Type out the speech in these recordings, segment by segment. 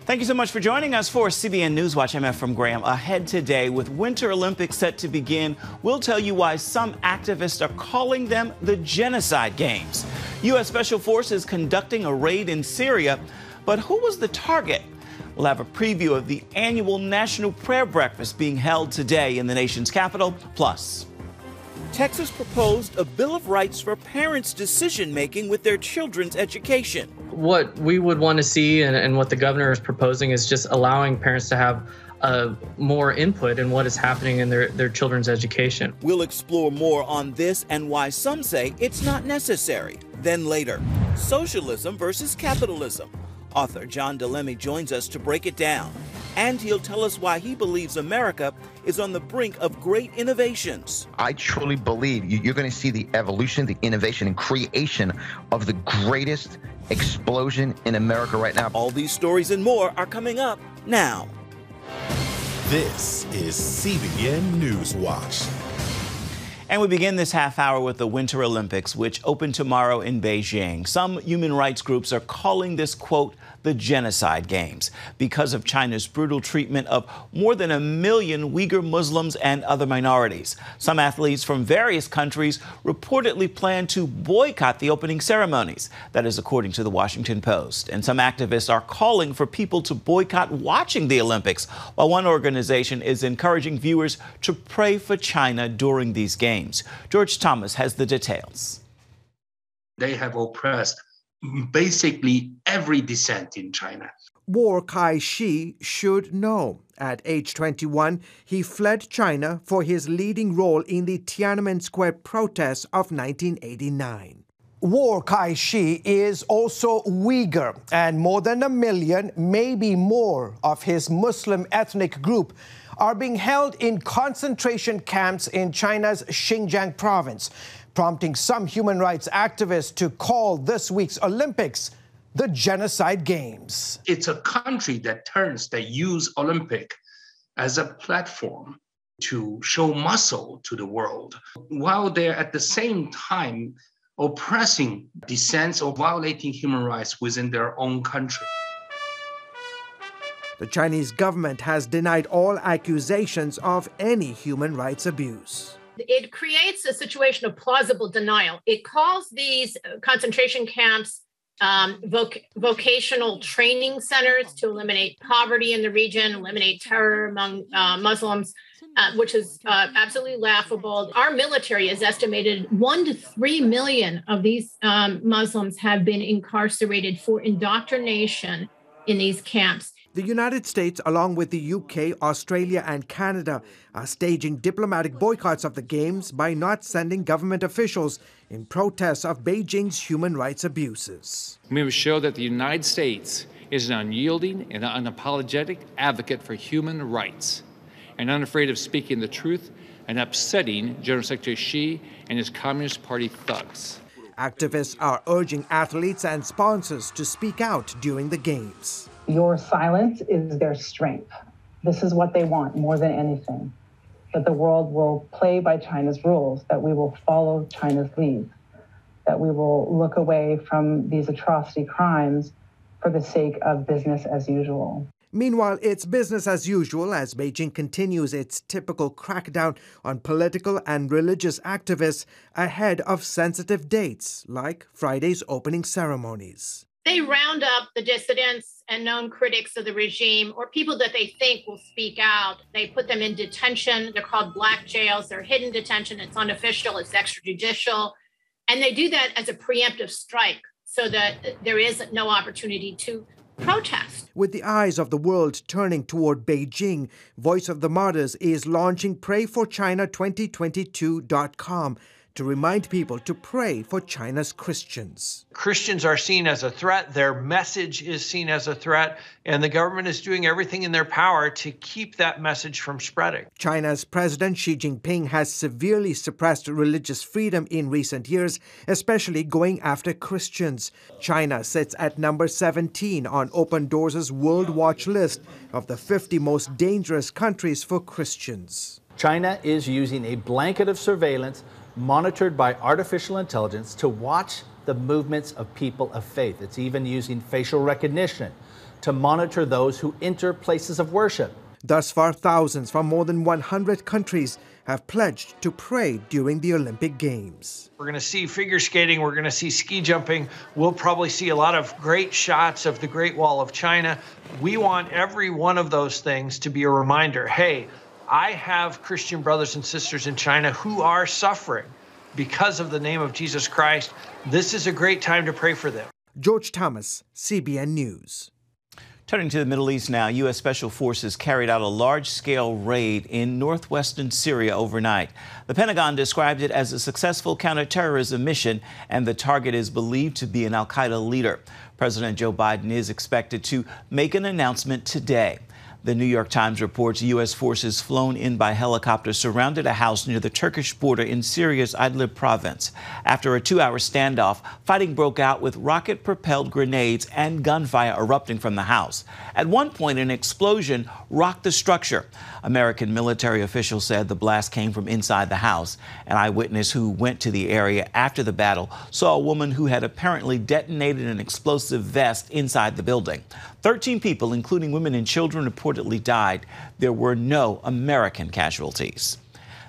Thank you so much for joining us for CBN NewsWatch. I'm Ephraim Graham. Ahead today, with Winter Olympics set to begin, we'll tell you why some activists are calling them the Genocide Games. U.S. Special Forces conducting a raid in Syria, but who was the target? We'll have a preview of the annual National Prayer Breakfast being held today in the nation's capital. Plus, Texas proposed a Bill of Rights for parents' decision-making with their children's education. What we would want to see and what the governor is proposing is just allowing parents to have more input in what is happening in their children's education. We'll explore more on this and why some say it's not necessary. Then later, socialism versus capitalism. Author John Di Lemme joins us to break it down. And he'll tell us why he believes America is on the brink of great innovations. I truly believe you're going to see the evolution, the innovation, and creation of the greatest explosion in America right now. All these stories and more are coming up now. This is CBN NewsWatch. And we begin this half hour with the Winter Olympics, which open tomorrow in Beijing. Some human rights groups are calling this, quote, the Genocide Games because of China's brutal treatment of more than 1 million Uyghur Muslims and other minorities. Some athletes from various countries reportedly plan to boycott the opening ceremonies. That is according to the Washington Post. And some activists are calling for people to boycott watching the Olympics, while one organization is encouraging viewers to pray for China during these games. George Thomas has the details. They have oppressed basically every dissent in China. Wu'er Kai-shi should know. At age 21, he fled China for his leading role in the Tiananmen Square protests of 1989. Wu'er Kai-shi is also Uyghur, and more than 1 million, maybe more, of his Muslim ethnic group are being held in concentration camps in China's Xinjiang province, prompting some human rights activists to call this week's Olympics the Genocide Games. It's a country that use Olympic as a platform to show muscle to the world, while they're at the same time oppressing dissents or violating human rights within their own country. The Chinese government has denied all accusations of any human rights abuse. It creates a situation of plausible denial. It calls these concentration camps vocational training centers to eliminate poverty in the region, eliminate terror among Muslims, which is absolutely laughable. Our military has estimated 1 to 3 million of these Muslims have been incarcerated for indoctrination in these camps. The United States, along with the UK, Australia, and Canada, are staging diplomatic boycotts of the Games by not sending government officials in protest of Beijing's human rights abuses. We must show that the United States is an unyielding and unapologetic advocate for human rights and unafraid of speaking the truth and upsetting General Secretary Xi and his Communist Party thugs. Activists are urging athletes and sponsors to speak out during the Games. Your silence is their strength. This is what they want more than anything. That the world will play by China's rules, that we will follow China's lead, that we will look away from these atrocity crimes for the sake of business as usual. Meanwhile, it's business as usual as Beijing continues its typical crackdown on political and religious activists ahead of sensitive dates like Friday's opening ceremonies. They round up the dissidents and known critics of the regime or people that they think will speak out. They put them in detention. They're called black jails. They're hidden detention. It's unofficial. It's extrajudicial. And they do that as a preemptive strike so that there is no opportunity to protest. With the eyes of the world turning toward Beijing, Voice of the Martyrs is launching PrayForChina2022.com to remind people to pray for China's Christians. Christians are seen as a threat, their message is seen as a threat, and the government is doing everything in their power to keep that message from spreading. China's President Xi Jinping has severely suppressed religious freedom in recent years, especially going after Christians. China sits at number 17 on Open Doors' World Watch list of the 50 most dangerous countries for Christians. China is using a blanket of surveillance monitored by artificial intelligence to watch the movements of people of faith. It's even using facial recognition to monitor those who enter places of worship. Thus far, thousands from more than 100 countries have pledged to pray during the Olympic Games. We're going to see figure skating. We're going to see ski jumping. We'll probably see a lot of great shots of the Great Wall of China. We want every one of those things to be a reminder, hey, I have Christian brothers and sisters in China who are suffering because of the name of Jesus Christ. This is a great time to pray for them. George Thomas, CBN News. Turning to the Middle East now, U.S. Special Forces carried out a large-scale raid in northwestern Syria overnight. The Pentagon described it as a successful counterterrorism mission, and the target is believed to be an al-Qaeda leader. President Joe Biden is expected to make an announcement today. The New York Times reports U.S. forces flown in by helicopter surrounded a house near the Turkish border in Syria's Idlib province. After a 2-hour standoff, fighting broke out with rocket-propelled grenades and gunfire erupting from the house. At one point, an explosion rocked the structure. American military officials said the blast came from inside the house. An eyewitness who went to the area after the battle saw a woman who had apparently detonated an explosive vest inside the building. 13 people, including women and children, reportedly died. There were no American casualties.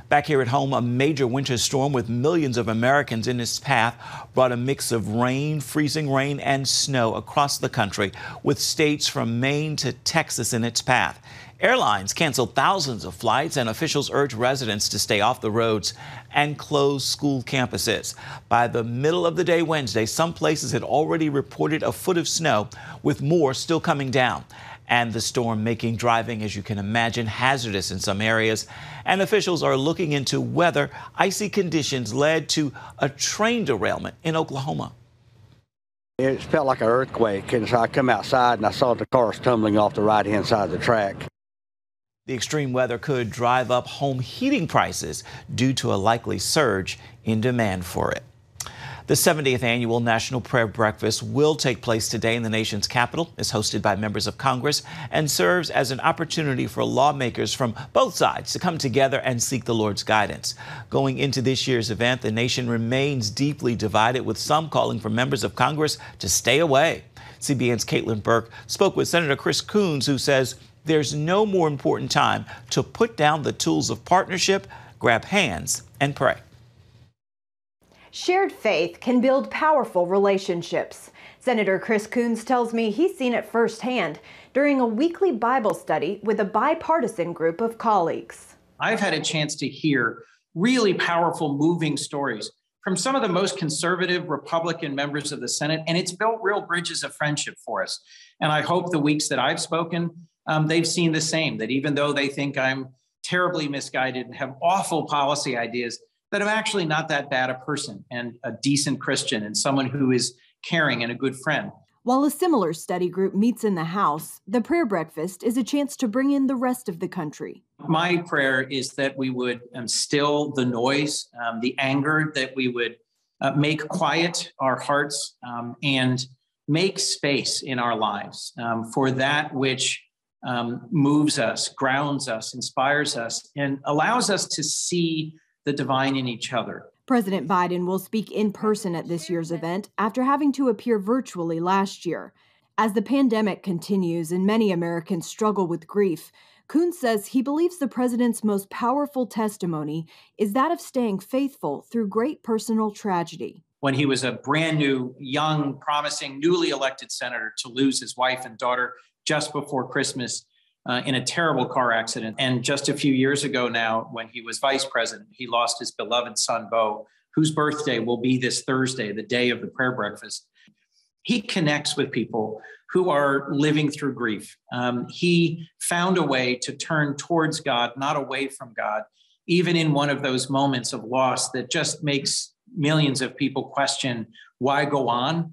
Back here at home, a major winter storm with millions of Americans in its path brought a mix of rain, freezing rain, and snow across the country, with states from Maine to Texas in its path. Airlines canceled thousands of flights, and officials urged residents to stay off the roads and close school campuses. By the middle of the day Wednesday, some places had already reported a foot of snow, with more still coming down. And the storm making driving, as you can imagine, hazardous in some areas. And officials are looking into whether icy conditions led to a train derailment in Oklahoma. It felt like an earthquake, and so I come outside and I saw the cars tumbling off the right-hand side of the track. The extreme weather could drive up home heating prices due to a likely surge in demand for it. The 70th annual National Prayer Breakfast will take place today in the nation's capital. It's hosted by members of Congress and serves as an opportunity for lawmakers from both sides to come together and seek the Lord's guidance. Going into this year's event, the nation remains deeply divided, with some calling for members of Congress to stay away. CBN's Caitlin Burke spoke with Senator Chris Coons, who says there's no more important time to put down the tools of partnership, grab hands, and pray. Shared faith can build powerful relationships. Senator Chris Coons tells me he's seen it firsthand during a weekly Bible study with a bipartisan group of colleagues. I've had a chance to hear really powerful, moving stories from some of the most conservative Republican members of the Senate, and it's built real bridges of friendship for us. And I hope the weeks that I've spoken, they've seen the same, that even though they think I'm terribly misguided and have awful policy ideas, that I'm actually not that bad a person and a decent Christian and someone who is caring and a good friend. While a similar study group meets in the House, the prayer breakfast is a chance to bring in the rest of the country. My prayer is that we would still the noise, the anger, that we would make quiet our hearts and make space in our lives for that which moves us, grounds us, inspires us, and allows us to see the divine in each other. President Biden will speak in person at this year's event after having to appear virtually last year. As the pandemic continues and many Americans struggle with grief, Coons says he believes the president's most powerful testimony is that of staying faithful through great personal tragedy. When he was a brand new, young, promising, newly elected senator, to lose his wife and daughter just before Christmas in a terrible car accident. And just a few years ago now, when he was vice president, he lost his beloved son, Beau, whose birthday will be this Thursday, the day of the prayer breakfast. He connects with people who are living through grief. He found a way to turn towards God, not away from God, even in one of those moments of loss that just makes millions of people question, why go on?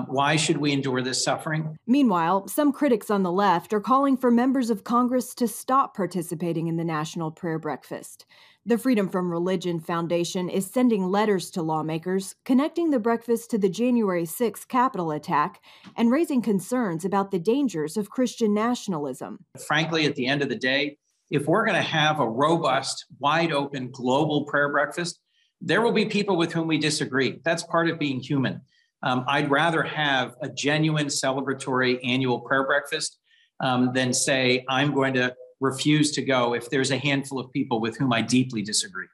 Why should we endure this suffering? Meanwhile, some critics on the left are calling for members of Congress to stop participating in the National Prayer Breakfast. The Freedom from Religion Foundation is sending letters to lawmakers, connecting the breakfast to the January 6th Capitol attack and raising concerns about the dangers of Christian nationalism. Frankly, at the end of the day, if we're going to have a robust, wide open global prayer breakfast, there will be people with whom we disagree. That's part of being human. I'd rather have a genuine celebratory annual prayer breakfast than say, I'm going to refuse to go if there's a handful of people with whom I deeply disagree.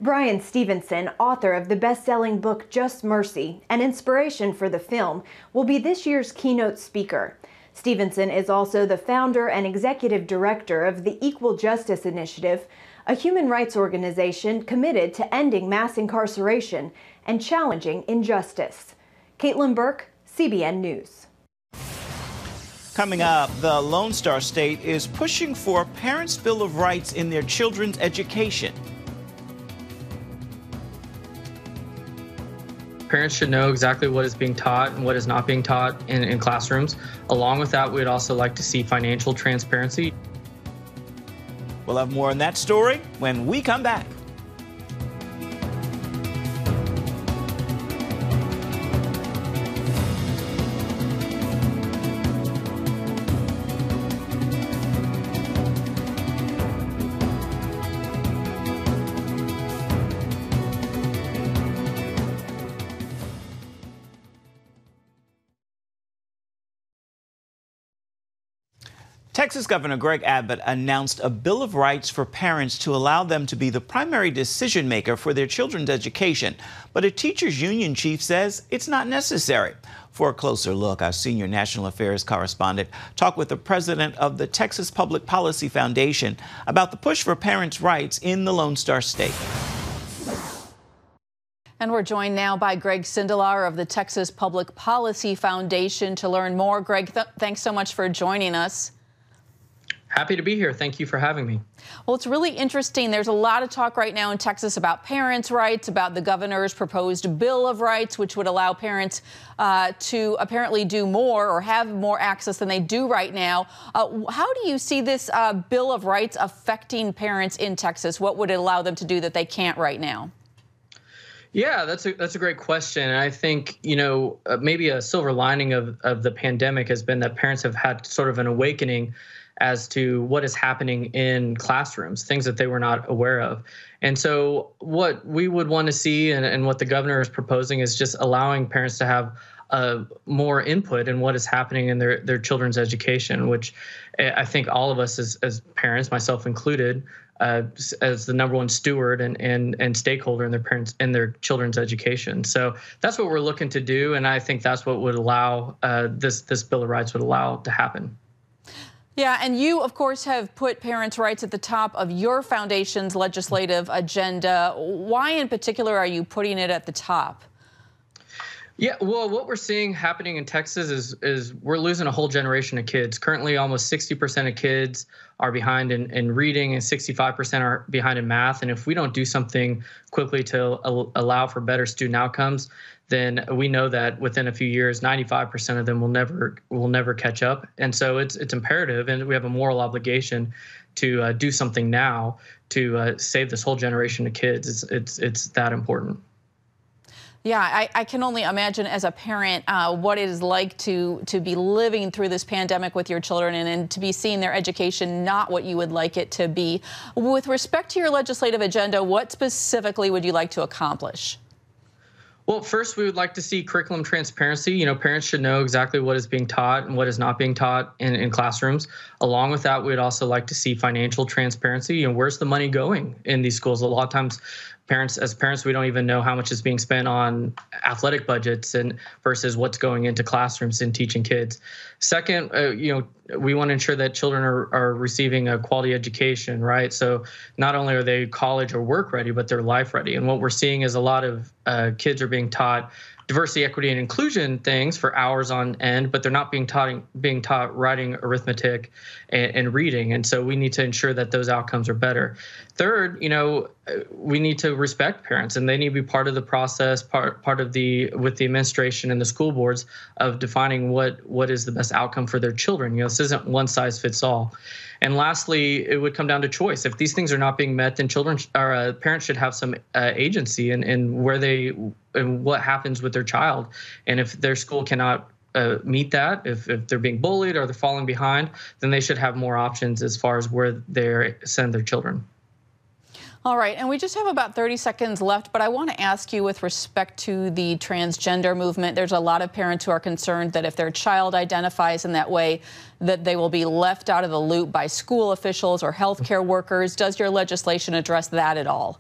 Brian Stevenson, author of the best-selling book Just Mercy, an inspiration for the film, will be this year's keynote speaker. Stevenson is also the founder and executive director of the Equal Justice Initiative, a human rights organization committed to ending mass incarceration and challenging injustice. Caitlin Burke, CBN News. Coming up, the Lone Star State is pushing for a parents' Bill of Rights in their children's education. Parents should know exactly what is being taught and what is not being taught in classrooms. Along with that, we'd also like to see financial transparency. We'll have more on that story when we come back. Texas Governor Greg Abbott announced a Bill of Rights for parents to allow them to be the primary decision maker for their children's education. But a teachers union chief says it's not necessary. For a closer look, our senior national affairs correspondent talked with the president of the Texas Public Policy Foundation about the push for parents' rights in the Lone Star State. And we're joined now by Greg Sindelar of the Texas Public Policy Foundation to learn more. Greg, thanks so much for joining us. Happy to be here. Thank you for having me. Well, it's really interesting. There's a lot of talk right now in Texas about parents' rights, about the governor's proposed Bill of Rights, which would allow parents to apparently do more or have more access than they do right now. How do you see this Bill of Rights affecting parents in Texas? What would it allow them to do that they can't right now? Yeah, that's a great question. And I think, maybe a silver lining of the pandemic has been that parents have had sort of an awakening as to what is happening in classrooms, things that they were not aware of. And so what we would want to see and what the governor is proposing is just allowing parents to have more input in what is happening in their children's education, which I think all of us as parents, myself included, as the number one steward and stakeholder in their children's education. So that's what we're looking to do, and I think that's what would allow this Bill of Rights would allow to happen. Yeah, and you, of course, have put parents' rights at the top of your foundation's legislative agenda. Why in particular are you putting it at the top? Yeah, well, what we're seeing happening in Texas is we're losing a whole generation of kids. Currently, almost 60% of kids are behind in reading and 65% are behind in math. And if we don't do something quickly to allow for better student outcomes, then we know that within a few years, 95% of them will never catch up. And so it's imperative, and we have a moral obligation to do something now to save this whole generation of kids. It's that important. Yeah, I can only imagine as a parent what it is like to be living through this pandemic with your children and to be seeing their education not what you would like it to be. With respect to your legislative agenda, what specifically would you like to accomplish? Well, first, we would like to see curriculum transparency. Parents should know exactly what is being taught and what is not being taught in classrooms. Along with that, we'd also like to see financial transparency. Where's the money going in these schools? A lot of times, as parents, we don't even know how much is being spent on athletic budgets and versus what's going into classrooms and teaching kids. Second, we want to ensure that children are receiving a quality education, right? So not only are they college or work ready, but they're life ready. And what we're seeing is a lot of kids are being taught diversity, equity, and inclusion things for hours on end, but they're not being taught writing, arithmetic, and reading. And so we need to ensure that those outcomes are better. Third, we need to respect parents, and they need to be part of the process, part of with the administration and the school boards of defining what is the best outcome for their children. This isn't one size fits all. And lastly, it would come down to choice. If these things are not being met, then parents should have some agency in what happens with their child. And if their school cannot meet that, if they're being bullied or they're falling behind, then they should have more options as far as where they send their children. All right, and we just have about 30 seconds left, but I want to ask you with respect to the transgender movement. There's a lot of parents who are concerned that if their child identifies in that way, that they will be left out of the loop by school officials or healthcare workers. Does your legislation address that at all?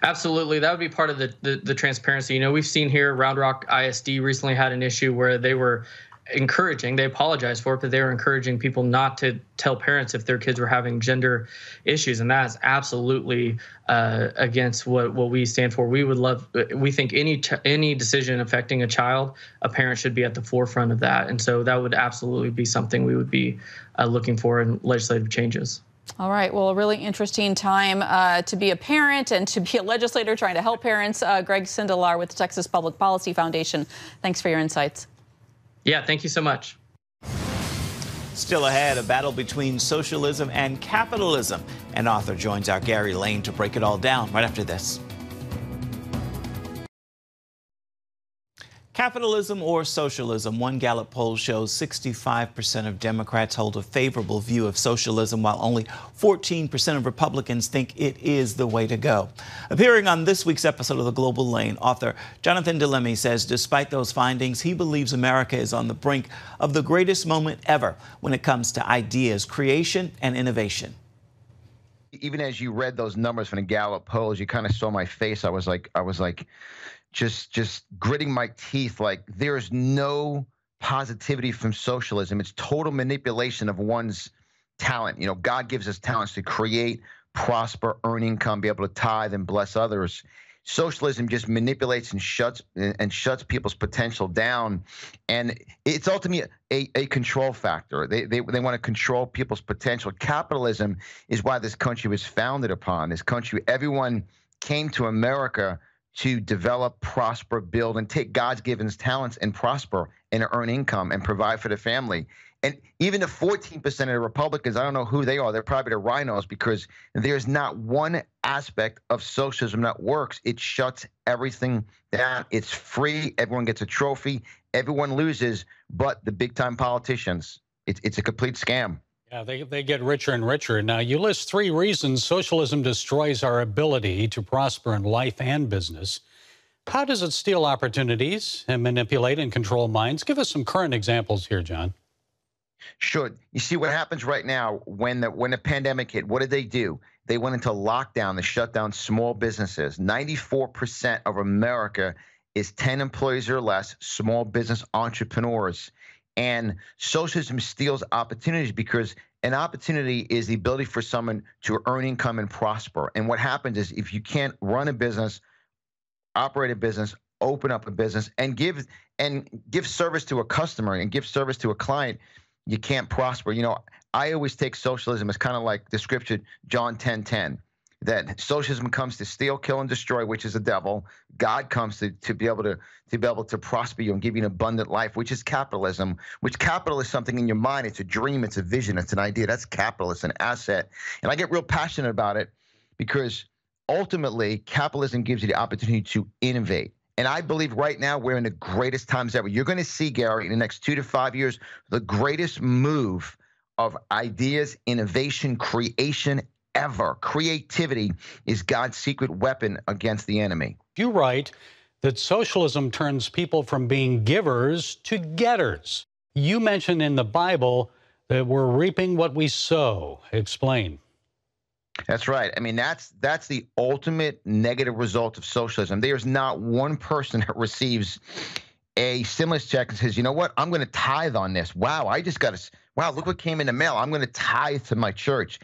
Absolutely. That would be part of the transparency. You know, we've seen here Round Rock ISD recently had an issue where they were encouraging, they apologized for it, but they were encouraging people not to tell parents if their kids were having gender issues. And that is absolutely against what we stand for. We think any decision affecting a child, a parent should be at the forefront of that. And so that would absolutely be something we would be looking for in legislative changes. All right. Well, a really interesting time to be a parent and to be a legislator trying to help parents. Greg Sindelar with the Texas Public Policy Foundation. Thanks for your insights. Yeah, thank you so much. Still ahead, a battle between socialism and capitalism. An author joins our Gary Lane to break it all down right after this. Capitalism or socialism? One Gallup poll shows 65% of Democrats hold a favorable view of socialism, while only 14% of Republicans think it is the way to go. Appearing on this week's episode of The Global Lane, author John Di Lemme says despite those findings, he believes America is on the brink of the greatest moment ever when it comes to ideas, creation, and innovation. Even as you read those numbers from the Gallup polls, you kind of saw my face. I was like, just gritting my teeth. Like, there's no positivity from socialism. It's total manipulation of one's talent. You know, God gives us talents to create, prosper, earn income, be able to tithe and bless others. Socialism just manipulates and shuts people's potential down, and it's ultimately a control factor. They want to control people's potential. Capitalism is why this country was founded upon. This country, everyone came to America to develop, prosper, build, and take God's given talents and prosper and earn income and provide for the family. And even the 14% of the Republicans, I don't know who they are. They're probably the rhinos, because there's not one aspect of socialism that works. It shuts everything down. It's free. Everyone gets a trophy. Everyone loses, but the big-time politicians. It's a complete scam. Yeah, they get richer and richer. Now, you list 3 reasons socialism destroys our ability to prosper in life and business. How does it steal opportunities and manipulate and control minds? Give us some current examples here, John. Sure. You see what happens right now when the pandemic hit. What did they do? They went into lockdown to shut down small businesses. 94% of America is 10 employees or less, small business entrepreneurs. And socialism steals opportunities, because an opportunity is the ability for someone to earn income and prosper. And what happens is, if you can't run a business, operate a business, open up a business, and give service to a customer and give service to a client, you can't prosper. You know, I always take socialism as kind of like the scripture John 10:10. That socialism comes to steal, kill, and destroy, which is the devil. God comes to be able to prosper you and give you an abundant life, which is capitalism. Which capital is something in your mind. It's a dream. It's a vision. It's an idea. That's capital. It's an asset. And I get real passionate about it, because ultimately capitalism gives you the opportunity to innovate. And I believe right now we're in the greatest times ever. You're going to see, Gary, in the next 2 to 5 years, the greatest move of ideas, innovation, creation ever. Creativity is God's secret weapon against the enemy. You write that socialism turns people from being givers to getters. You mention in the Bible that we're reaping what we sow. Explain. That's right. I mean, that's the ultimate negative result of socialism. There's not one person that receives a stimulus check and says, you know what, I'm going to tithe on this. Wow, look what came in the mail. I'm going to tithe to my church.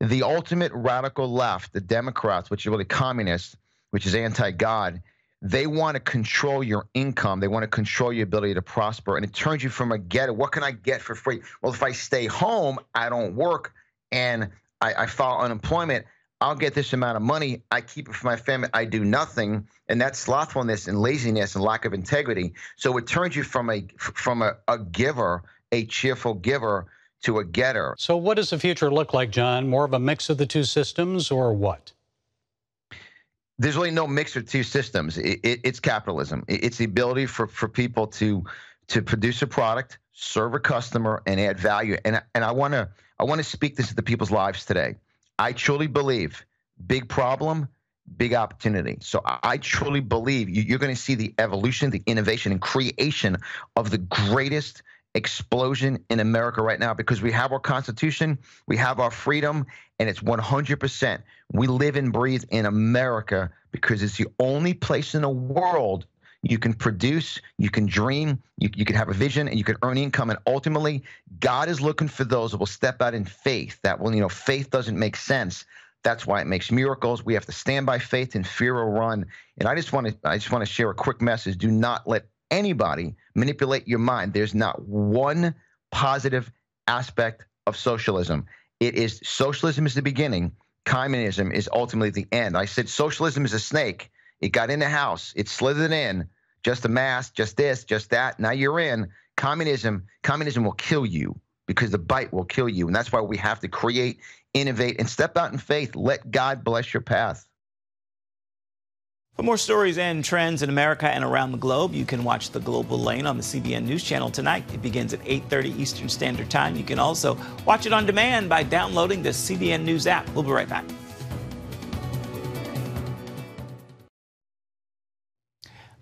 The ultimate radical left, the Democrats, which are really communists, which is anti-God, they want to control your income. They want to control your ability to prosper. And it turns you from a getter. What can I get for free? Well, if I stay home, I don't work, and I file unemployment, I'll get this amount of money. I keep it for my family. I do nothing. And that's slothfulness and laziness and lack of integrity. So it turns you from a giver, a cheerful giver, to a getter. So what does the future look like, John? More of a mix of the 2 systems, or what? There's really no mix of 2 systems. It's capitalism. It's the ability for people to produce a product, serve a customer, and add value. And I want to speak this into people's lives today. I truly believe big problem, big opportunity. So I truly believe you're going to see the evolution, the innovation, and creation of the greatest explosion in America right now, because we have our Constitution, we have our freedom, and it's 100%. We live and breathe in America because it's the only place in the world you can produce, you can dream, you can have a vision, and you can earn income. And ultimately, God is looking for those that will step out in faith. That will, faith doesn't make sense. That's why it makes miracles. We have to stand by faith, and fear will run. And I just want to share a quick message. Do not let anybody manipulate your mind. There's not one positive aspect of socialism. Socialism is the beginning. Communism is ultimately the end. I said socialism is a snake. It got in the house. It slithered in. Just a mask, just this, just that. Now you're in. Communism will kill you, because the bite will kill you. And that's why we have to create, innovate, and step out in faith. Let God bless your path. For more stories and trends in America and around the globe, you can watch The Global Lane on the CBN News Channel tonight. It begins at 8:30 Eastern Standard Time. You can also watch it on demand by downloading the CBN News app. We'll be right back.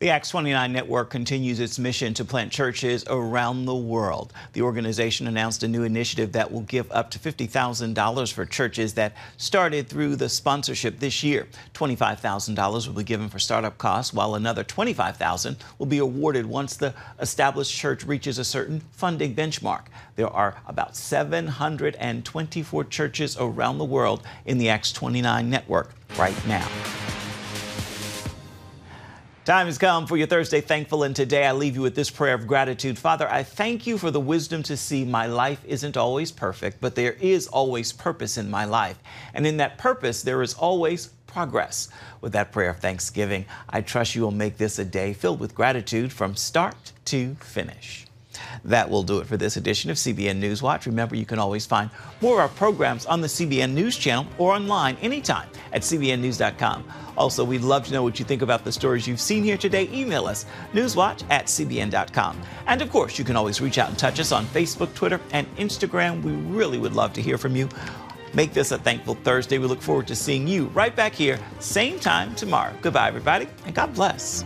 The Acts 29 network continues its mission to plant churches around the world. The organization announced a new initiative that will give up to $50,000 for churches that started through the sponsorship this year. $25,000 will be given for startup costs, while another $25,000 will be awarded once the established church reaches a certain funding benchmark. There are about 724 churches around the world in the Acts 29 network right now. Time has come for your Thursday Thankful, and today I leave you with this prayer of gratitude. Father, I thank you for the wisdom to see my life isn't always perfect, but there is always purpose in my life. And in that purpose, there is always progress. With that prayer of thanksgiving, I trust you will make this a day filled with gratitude from start to finish. That will do it for this edition of CBN Newswatch. Remember, you can always find more of our programs on the CBN News Channel or online anytime at cbnnews.com. Also, we'd love to know what you think about the stories you've seen here today. Email us, newswatch@cbn.com. And of course, you can always reach out and touch us on Facebook, Twitter, and Instagram. We really would love to hear from you. Make this a thankful Thursday. We look forward to seeing you right back here, same time tomorrow. Goodbye, everybody, and God bless.